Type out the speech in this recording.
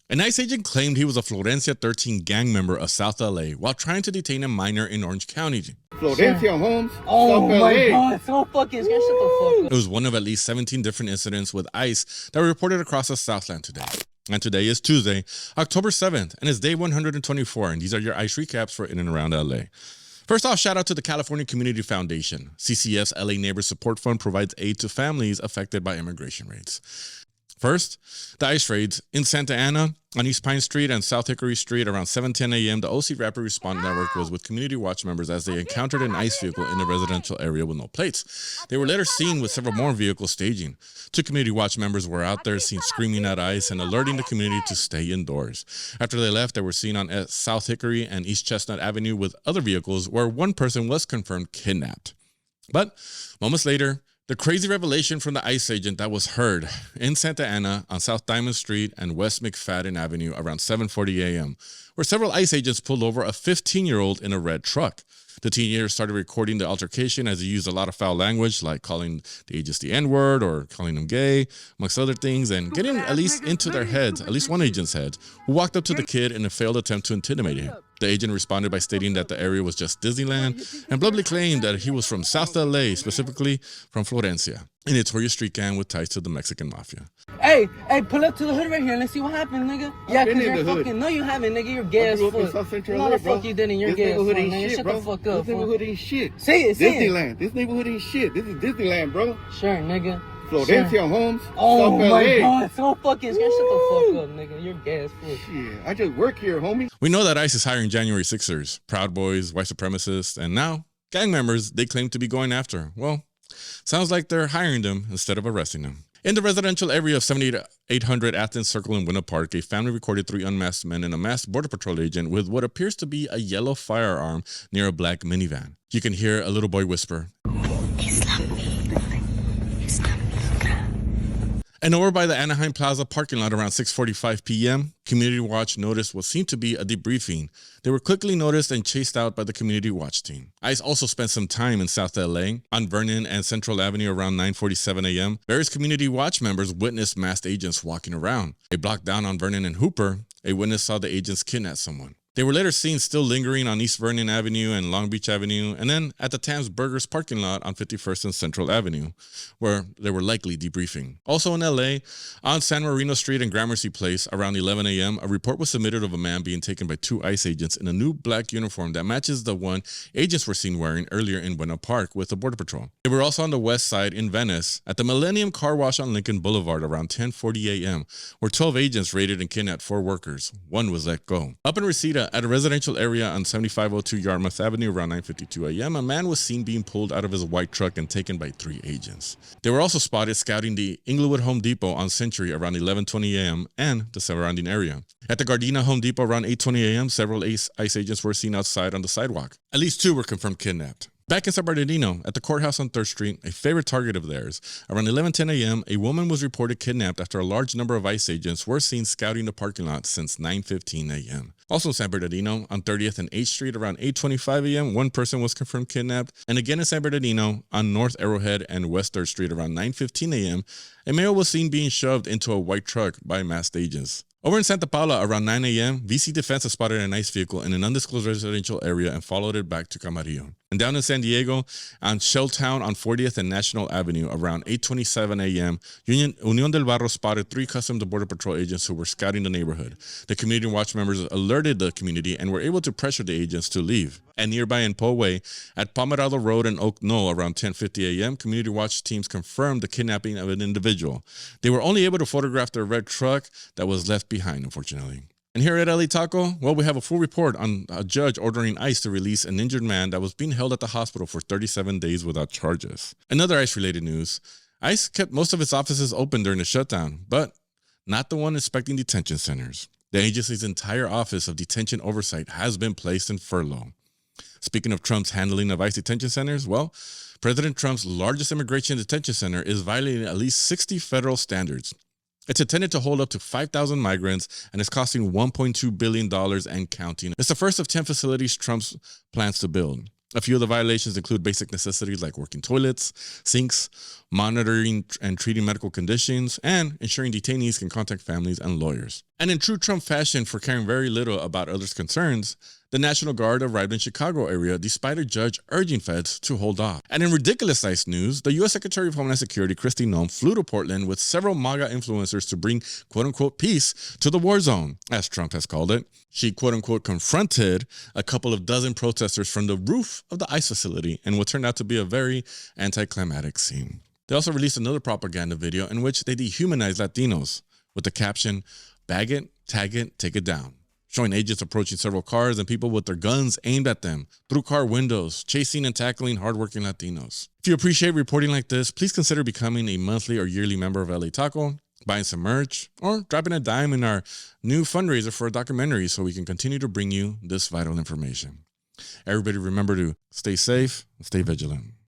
An ICE agent claimed he was a Florencia 13 gang member of South LA while trying to detain a minor in Orange County. Florencia Homes, oh South my LA. God, so fucking scared. Shut the fuck up. It was one of at least 17 different incidents with ICE that were reported across the Southland today. And today is Tuesday, October 7th, and it's day 124, and these are your ICE recaps for in and around LA. First off, shout out to the California Community Foundation. CCF's LA Neighbor Support Fund provides aid to families affected by immigration raids. First, the ICE raids in Santa Ana on East Pine Street and South Hickory Street around 7:10 a.m. The OC Rapid Response Network was with community watch members as they encountered an ICE vehicle in a residential area with no plates. They were later seen with several more vehicles staging. Two community watch members were out there seen screaming at ICE and alerting the community to stay indoors. After they left, they were seen on South Hickory and East Chestnut Avenue with other vehicles where one person was confirmed kidnapped. But moments later, the crazy revelation from the ICE agent that was heard in Santa Ana on South Diamond Street and West McFadden Avenue around 7:40 a.m., where several ICE agents pulled over a 15-year-old in a red truck. The teenager started recording the altercation as he used a lot of foul language, like calling the agents the N-word or calling them gay, amongst other things, and getting at least into their heads, at least one agent's head, who walked up to the kid in a failed attempt to intimidate him. The agent responded by stating that the area was just Disneyland and bluntly claimed that he was from South LA, specifically from Florencia, a notorious street gang with ties to the Mexican mafia. Hey, pull up to the hood right here and let's see what happens, nigga. Yeah, because you're fucking, no you haven't, nigga, you're gay as fuck. No, the fuck you didn't, you're gay as fuck, nigga. Shut the fuck up, This neighborhood ain't shit. Say it. Disneyland. This neighborhood ain't shit. This is Disneyland, bro. Sure, nigga. Florencia Homes, Oh South my LA. God, so fucking scared. Shut the fuck up, nigga. You're gay as fuck. Shit, I just work here, homie. We know that ICE is hiring January 6ers, Proud Boys, white supremacists, and now gang members they claim to be going after. Well, sounds like they're hiring them instead of arresting them. In the residential area of 7800 Athens Circle in Winter Park, a family recorded 3 unmasked men and a masked Border Patrol agent with what appears to be a yellow firearm near a black minivan. You can hear a little boy whisper, And over by the Anaheim Plaza parking lot around 6:45 p.m., Community Watch noticed what seemed to be a debriefing. They were quickly noticed and chased out by the Community Watch team. ICE also spent some time in South LA on Vernon and Central Avenue around 9:47 a.m. Various Community Watch members witnessed masked agents walking around. A block down on Vernon and Hooper, a witness saw the agents kidnap someone. They were later seen still lingering on East Vernon Avenue and Long Beach Avenue, and then at the Tam's Burgers parking lot on 51st and Central Avenue, where they were likely debriefing. Also in LA, on San Marino Street and Gramercy Place around 11 a.m., a report was submitted of a man being taken by 2 ICE agents in a new black uniform that matches the one agents were seen wearing earlier in Buena Park with the Border Patrol. They were also on the west side in Venice at the Millennium Car Wash on Lincoln Boulevard around 10:40 a.m., where 12 agents raided and kidnapped 4 workers. 1 was let go. Up in Reseda, at a residential area on 7502 Yarmouth Avenue around 9:52 a.m., a man was seen being pulled out of his white truck and taken by 3 agents. They were also spotted scouting the Inglewood Home Depot on Century around 11:20 a.m. and the surrounding area. At the Gardena Home Depot around 8:20 a.m., several ICE agents were seen outside on the sidewalk. At least 2 were confirmed kidnapped. Back in San Bernardino, at the courthouse on 3rd Street, a favorite target of theirs, around 11:10 a.m., a woman was reported kidnapped after a large number of ICE agents were seen scouting the parking lot since 9:15 a.m. Also in San Bernardino, on 30th and 8th Street around 8:25 a.m., 1 person was confirmed kidnapped. And again in San Bernardino, on North Arrowhead and West 3rd Street around 9:15 a.m., a male was seen being shoved into a white truck by masked agents. Over in Santa Paula, around 9 a.m., VC Defense has spotted an ICE vehicle in an undisclosed residential area and followed it back to Camarillo. And down in San Diego, on Shelltown on 40th and National Avenue, around 8:27 a.m., Union del Barrio spotted 3 Customs and Border Patrol agents who were scouting the neighborhood. The Community Watch members alerted the community and were able to pressure the agents to leave. And nearby in Poway, at Pomerado Road and Oak Knoll, around 10:50 a.m., Community Watch teams confirmed the kidnapping of an individual. They were only able to photograph the red truck that was left behind, unfortunately. And here at LA Taco, well, we have a full report on a judge ordering ICE to release an injured man that was being held at the hospital for 37 days without charges. Another ICE-related news, ICE kept most of its offices open during the shutdown, but not the one inspecting detention centers. The agency's entire Office of Detention Oversight has been placed in furlough. Speaking of Trump's handling of ICE detention centers, well, President Trump's largest immigration detention center is violating at least 60 federal standards. It's intended to hold up to 5,000 migrants and is costing $1.2 billion and counting. It's the first of 10 facilities Trump plans to build. A few of the violations include basic necessities like working toilets, sinks, monitoring and treating medical conditions, and ensuring detainees can contact families and lawyers. And in true Trump fashion for caring very little about others' concerns, the National Guard arrived in Chicago area despite a judge urging feds to hold off. And in ridiculous-sized news, the U.S. Secretary of Homeland Security, Kristi Noem, flew to Portland with several MAGA influencers to bring quote-unquote peace to the war zone, as Trump has called it. She quote-unquote confronted a couple of dozen protesters from the roof of the ICE facility in what turned out to be a very anticlimactic scene. They also released another propaganda video in which they dehumanized Latinos with the caption, "Bag it, tag it, take it down," showing agents approaching several cars and people with their guns aimed at them through car windows, chasing and tackling hardworking Latinos. If you appreciate reporting like this, please consider becoming a monthly or yearly member of LA Taco, buying some merch, or dropping a dime in our new fundraiser for a documentary so we can continue to bring you this vital information. Everybody remember to stay safe and stay vigilant.